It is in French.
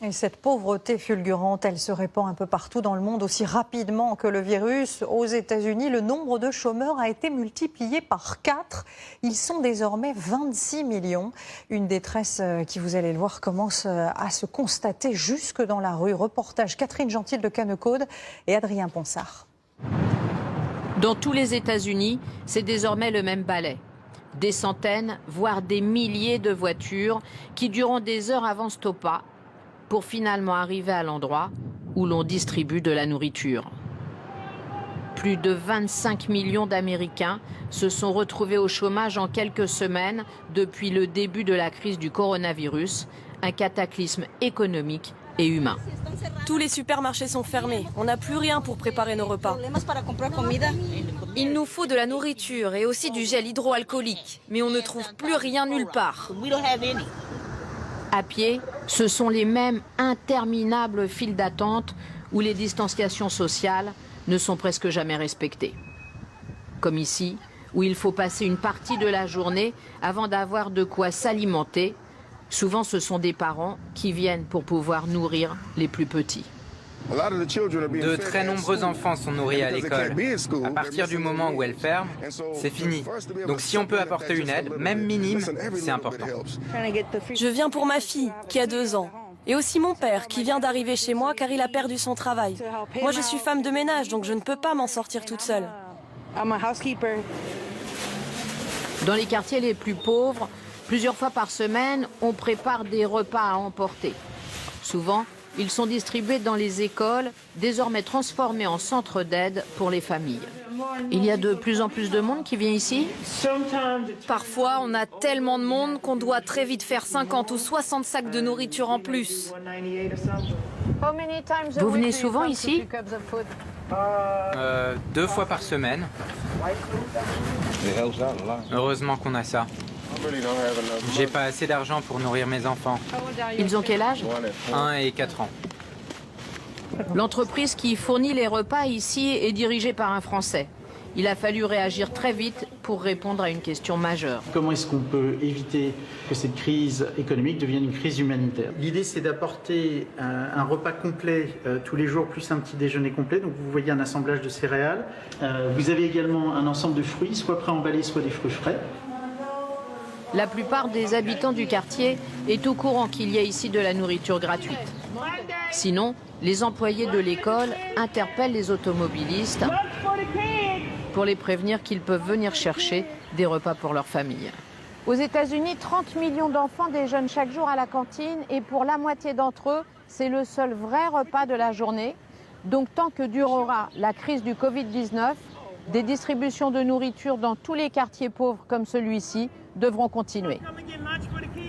Et cette pauvreté fulgurante, elle se répand un peu partout dans le monde aussi rapidement que le virus. Aux États-Unis, le nombre de chômeurs a été multiplié par 4. Ils sont désormais 26 millions. Une détresse qui, vous allez le voir, commence à se constater jusque dans la rue. Reportage Catherine Gentil de Cannecaude et Adrien Ponsard. Dans tous les États-Unis, c'est désormais le même balai. Des centaines, voire des milliers de voitures qui, durant des heures, avancent au pas pour finalement arriver à l'endroit où l'on distribue de la nourriture. Plus de 25 millions d'Américains se sont retrouvés au chômage en quelques semaines depuis le début de la crise du coronavirus, un cataclysme économique et humain. Tous les supermarchés sont fermés, on n'a plus rien pour préparer nos repas. Il nous faut de la nourriture et aussi du gel hydroalcoolique, mais on ne trouve plus rien nulle part. À pied, ce sont les mêmes interminables files d'attente où les distanciations sociales ne sont presque jamais respectées. Comme ici, où il faut passer une partie de la journée avant d'avoir de quoi s'alimenter. Souvent, ce sont des parents qui viennent pour pouvoir nourrir les plus petits. De très nombreux enfants sont nourris à l'école. À partir du moment où elle ferme, c'est fini. Donc si on peut apporter une aide, même minime, c'est important. Je viens pour ma fille, qui a 2 ans. Et aussi mon père, qui vient d'arriver chez moi car il a perdu son travail. Moi, je suis femme de ménage, donc je ne peux pas m'en sortir toute seule. Dans les quartiers les plus pauvres, plusieurs fois par semaine, on prépare des repas à emporter. Souvent, ils sont distribués dans les écoles, désormais transformés en centres d'aide pour les familles. Il y a de plus en plus de monde qui vient ici. Parfois, on a tellement de monde qu'on doit très vite faire 50 ou 60 sacs de nourriture en plus. Vous venez souvent ici? 2 fois par semaine. Heureusement qu'on a ça. J'ai pas assez d'argent pour nourrir mes enfants. Ils ont quel âge? 1 et 4 ans. L'entreprise qui fournit les repas ici est dirigée par un Français. Il a fallu réagir très vite pour répondre à une question majeure. Comment est-ce qu'on peut éviter que cette crise économique devienne une crise humanitaire? L'idée, c'est d'apporter un repas complet tous les jours, plus un petit déjeuner complet. Donc vous voyez un assemblage de céréales. Vous avez également un ensemble de fruits, soit préemballés, soit des fruits frais. La plupart des habitants du quartier est au courant qu'il y a ici de la nourriture gratuite. Sinon, les employés de l'école interpellent les automobilistes pour les prévenir qu'ils peuvent venir chercher des repas pour leur famille. Aux États-Unis, 30 millions d'enfants déjeunent chaque jour à la cantine et pour la moitié d'entre eux, c'est le seul vrai repas de la journée. Donc tant que durera la crise du Covid-19, des distributions de nourriture dans tous les quartiers pauvres comme celui-ci devront continuer.